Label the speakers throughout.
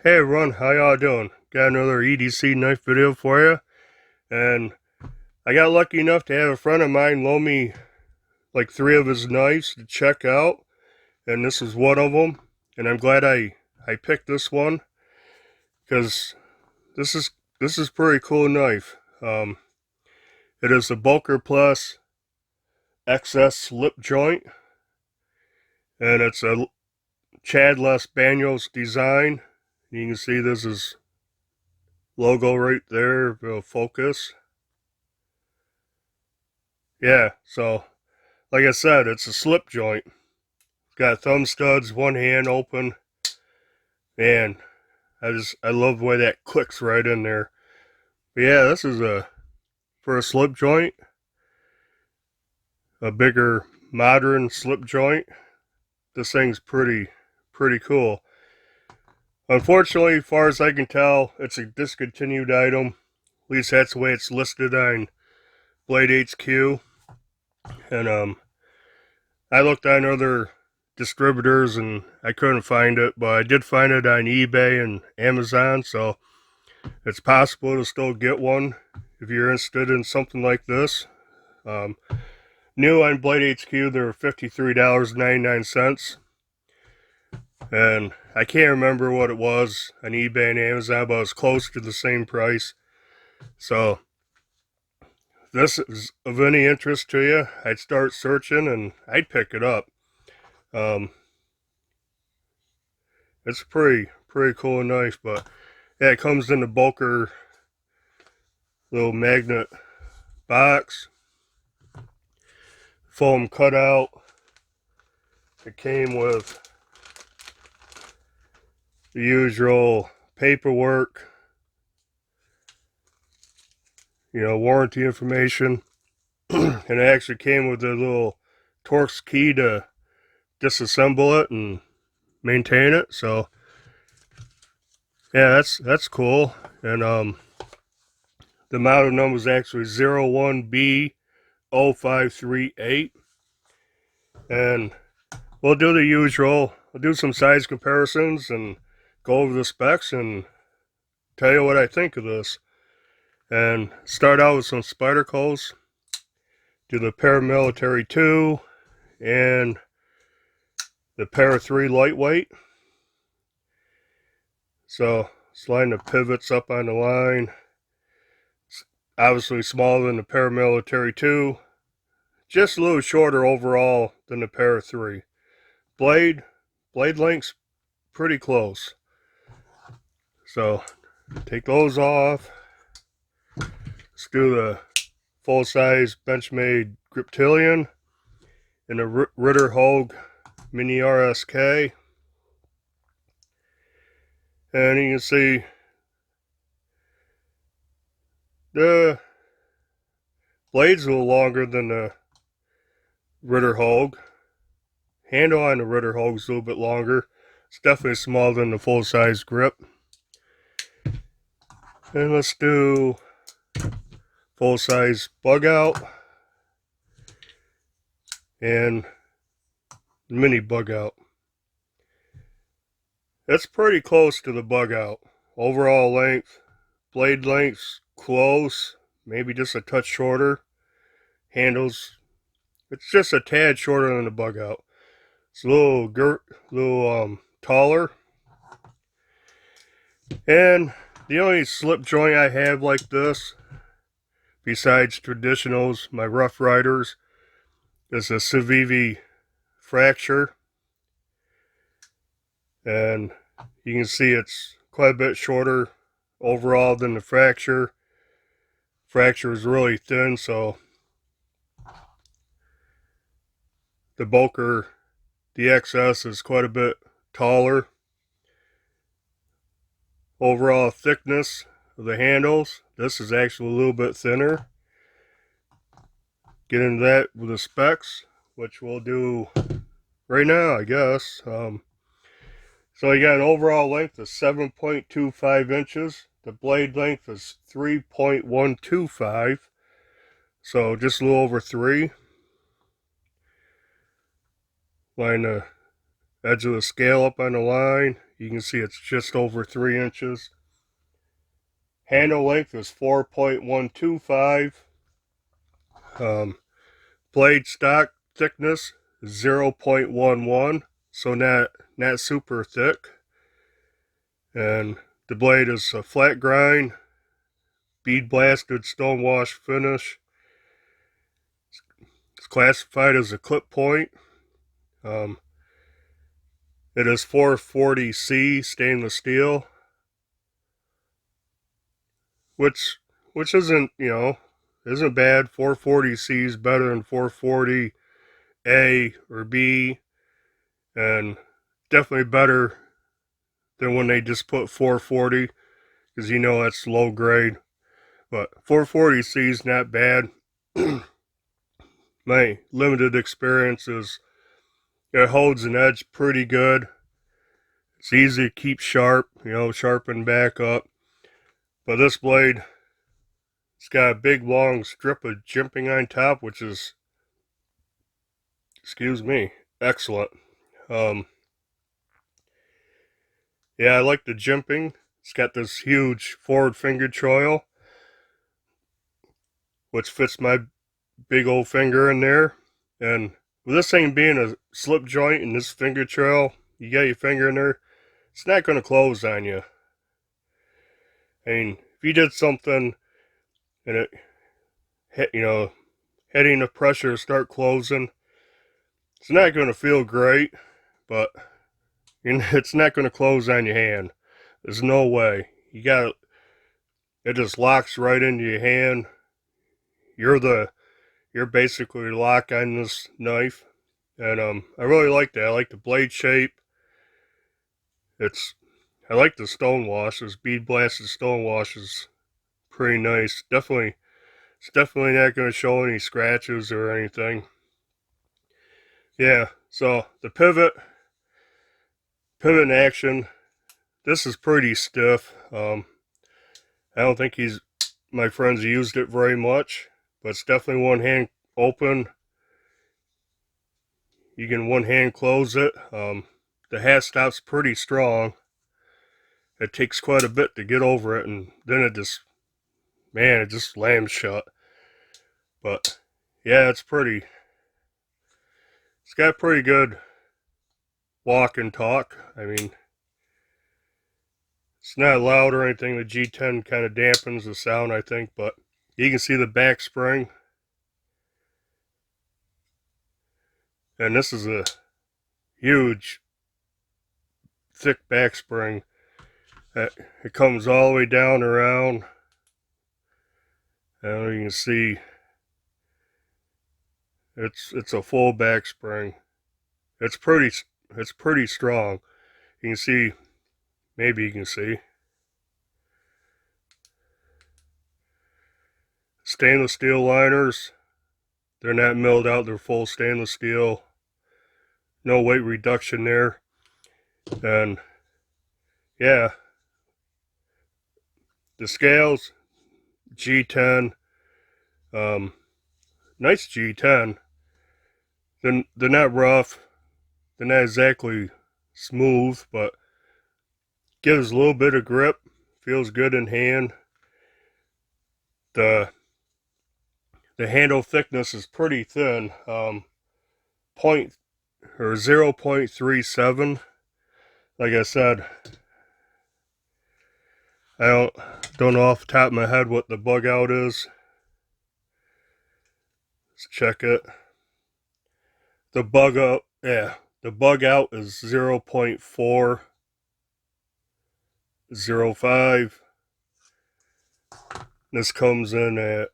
Speaker 1: Hey everyone, how y'all doing? Got another EDC knife video for you, and I got lucky enough to have a friend of mine loan me like 3 of his knives to check out, and this is one of them. And I'm glad I picked this one because this is this is pretty cool knife. It is the Boker Plus XS slip joint, and it's a Chad Los Banos design. You can see this is logo right there. Will focus. Yeah, so like I said, it's a slip joint. Got thumb studs, one hand open. Man, I love the way that clicks right in there. But yeah, this is for a slip joint, a bigger modern slip joint. This thing's pretty cool. Unfortunately, as far as I can tell, it's a discontinued item. At least that's the way it's listed on Blade HQ. And I looked on other distributors and I couldn't find it, but I did find it on eBay and Amazon, so it's possible to still get one if you're interested in something like this. Um, New on Blade HQ, they're $53.99, and I can't remember what it was on eBay and Amazon, but it was close to the same price. So if this is of any interest to you, I'd start searching and I'd pick it up. Um, it's a pretty cool knife, but yeah, it comes in the Boker little magnet box, foam cutout. It came with the usual paperwork, warranty information, and it actually came with a little Torx key to disassemble it and maintain it. So yeah, that's cool. And the model number is actually 01B0538, and we'll do the usual. I'll do some size comparisons and go over the specs and tell you what I think of this. And start out with some Spydercos. Do the Paramilitary 2 and the Para 3 lightweight. So sliding the pivots up on the line. It's obviously smaller than the Paramilitary 2. Just a little shorter overall than the Para 3. Blade length's pretty close. So take those off. Let's do the full-size Benchmade Griptilian and the Ritter Hogue Mini RSK. And you can see the blade's a little longer than the Ritter Hogue. Handle on the Ritter Hogue's a little bit longer. It's definitely smaller than the full-size grip. And let's do full-size bug out and mini bug out. It's pretty close to the bug out. Overall length, blade length's close, maybe just a touch shorter. Handles, it's just a tad shorter than the bug out. It's a little taller. And the only slip joint I have like this, besides traditionals, my Rough Riders, is a Civivi fracture. And you can see it's quite a bit shorter overall than the fracture. Fracture is really thin, so the Boker, the XS, is quite a bit taller. Overall thickness of the handles, this is actually a little bit thinner. Get into that with the specs, which we'll do right now, I guess. So you got an overall length of 7.25 inches. The blade length is 3.125. So just a little over 3. Line the edge of the scale up on the line. You can see it's just over 3 inches. Handle length is 4.125. Blade stock thickness is 0.11, so not super thick. And the blade is a flat grind, bead blasted stonewash finish. It's classified as a clip point. It is 440C stainless steel, which isn't, isn't bad. 440C is better than 440A or B, and definitely better than when they just put 440, because that's low grade. But 440C is not bad. My limited experience is it holds an edge pretty good. It's easy to keep sharp, sharpen back up. But this blade, it's got a big long strip of jimping on top, which is, excellent. Yeah, I like the jimping. It's got this huge forward finger choil, which fits my big old finger in there. And with this thing being a slip joint and this finger choil, you got your finger in there, it's not going to close on you. I mean, if you did something and it hit, hitting the pressure start closing, it's not going to feel great, but it's not going to close on your hand. There's no way. It just locks right into your hand. You're basically locked on this knife. And I really like that. I like the blade shape. I like the stonewash. This bead blasted stonewash is pretty nice. It's definitely not going to show any scratches or anything. Yeah, so the pivot in action, this is pretty stiff. I don't think my friends used it very much, but it's definitely one hand open. You can one hand close it. The half stop's pretty strong. It takes quite a bit to get over it, and then it just slams shut. But yeah, it's got pretty good walk and talk. I mean, it's not loud or anything. The G10 kind of dampens the sound, I think, but you can see the back spring. And this is a huge, thick back spring. It comes all the way down around. And you can see it's a full back spring. It's pretty strong. You can see, maybe you can see. Stainless steel liners. They're not milled out, they're full stainless steel. No weight reduction there. And yeah, the scales, G10, nice G10. They're not rough, they're not exactly smooth, but gives a little bit of grip, feels good in hand. The handle thickness is pretty thin, 0.37. Like I said, I don't know off the top of my head what the bug out is. Let's check it. The bug out is 0.405. This comes in at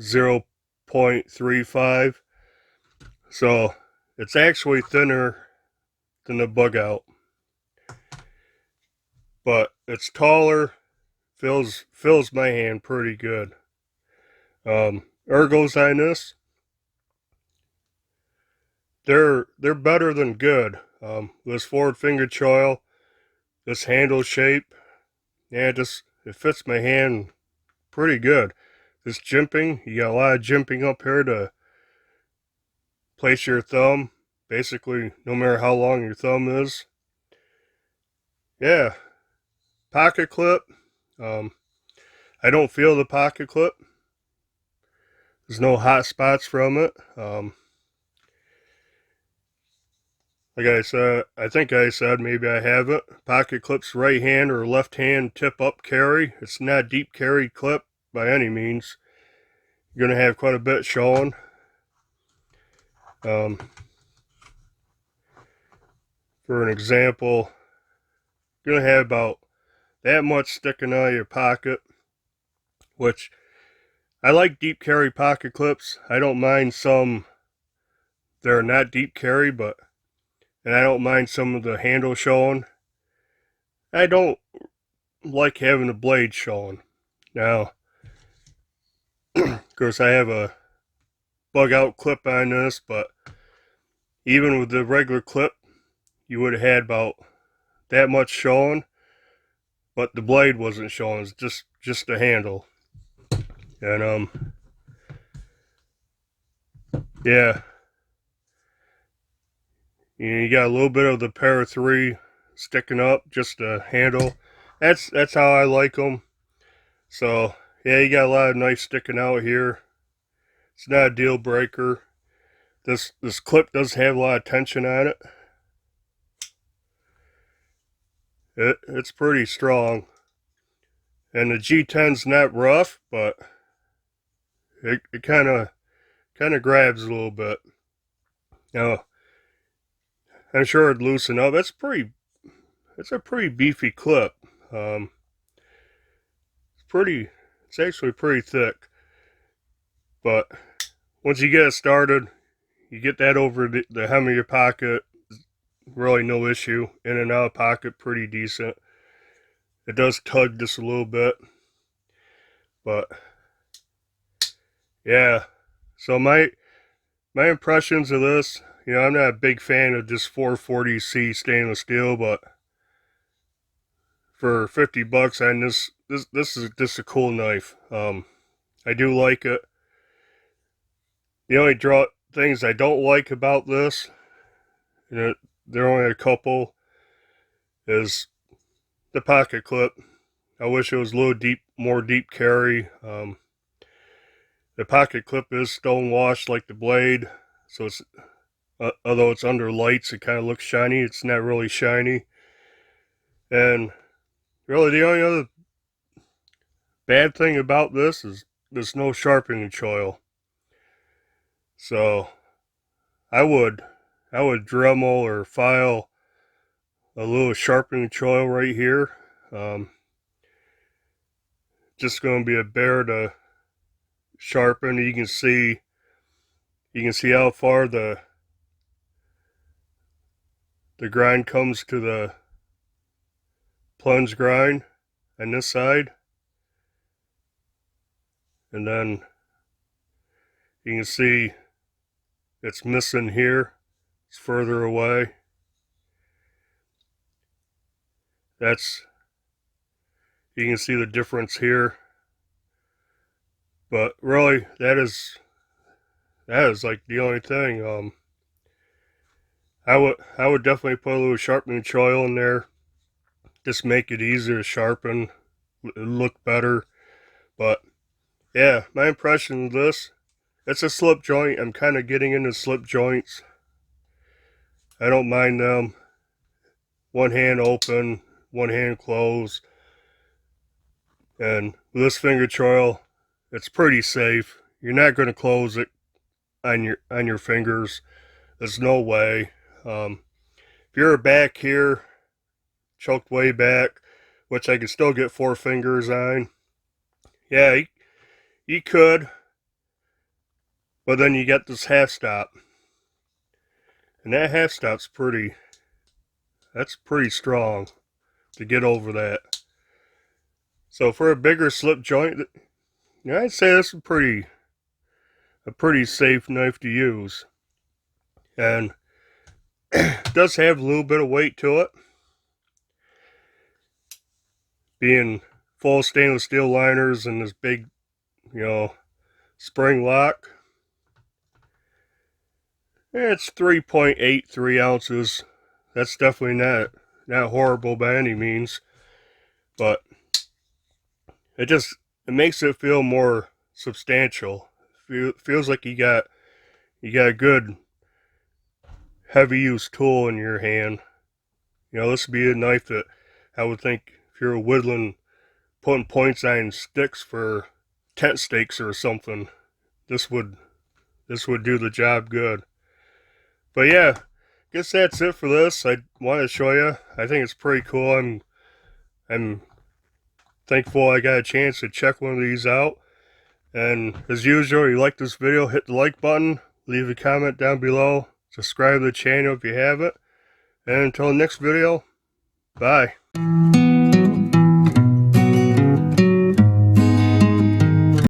Speaker 1: 0.35. So it's actually thinner than the bug out. But it's taller, fills my hand pretty good. Ergos on this, they're better than good. This forward finger choil, this handle shape, yeah, it fits my hand pretty good. This jimping, you got a lot of jimping up here to place your thumb. basically no matter how long your thumb is. Yeah, pocket clip. I don't feel the pocket clip. There's no hot spots from it. Like I said, I think I said, maybe I haven't. Pocket clip's right hand or left hand tip up carry. It's not a deep carry clip by any means. You're going to have quite a bit showing. For an example, you're going to have about that much sticking out of your pocket, which I like deep carry pocket clips. I don't mind some that are not deep carry, and I don't mind some of the handle showing. I don't like having the blade showing. Now, of course, I have a bug out clip on this, but even with the regular clip, you would have had about that much showing, but the blade wasn't showing. It's just the handle. And yeah, you got a little bit of the Para 3 sticking up, just the handle. That's how I like them. So yeah, you got a lot of knife sticking out here. It's not a deal breaker. This clip does have a lot of tension on it. It's pretty strong. And the G10's not rough, but it kind of grabs a little bit. Now, I'm sure it'd loosen up. It's a pretty beefy clip. It's actually pretty thick. But once you get it started, you get that over the hem of your pocket, really no issue. In and out of pocket, pretty decent. It does tug just a little bit, but yeah. So my impressions of this, I'm not a big fan of just 440C stainless steel, but for $50 on this is just a cool knife. I do like it. The only things I don't like about this, there are only a couple, is the pocket clip. I wish it was a little more deep carry. The pocket clip is stone washed like the blade, so it's although it's under lights, it kind of looks shiny. It's not really shiny. And really, the only other bad thing about this is there's no sharpening choil. So I would Dremel or file a little sharpening choil right here. Just going to be a bear to sharpen. You can see how far the grind comes to the plunge grind on this side, and then you can see it's missing here. It's further away. You can see the difference here. But really, that is like the only thing. I would definitely put a little sharpening choil in there. Just make it easier to sharpen, look better. But yeah, my impression of this, it's a slip joint. I'm kind of getting into slip joints. I don't mind them. One hand open, one hand closed. And with this finger choil, it's pretty safe. You're not going to close it on your fingers. There's no way. If you're back here, choked way back, which I can still get 4 fingers on, yeah, you could. But then you get this half stop. And that half stop's pretty strong to get over that. So for a bigger slip joint, I'd say this is a pretty safe knife to use. And it does have a little bit of weight to it. Being full stainless steel liners and this big, spring lock. It's 3.83 ounces. That's definitely not horrible by any means, but it makes it feel more substantial. Feels like you got a good heavy use tool in your hand. You know, this would be a knife that I would think if you're whittling, putting points on sticks for tent stakes or something, this would do the job good. But yeah, guess that's it for this. I wanted to show you. I think it's pretty cool. I'm thankful I got a chance to check one of these out. And as usual, if you like this video, hit the like button, leave a comment down below, subscribe to the channel if you haven't. And until the next video, bye.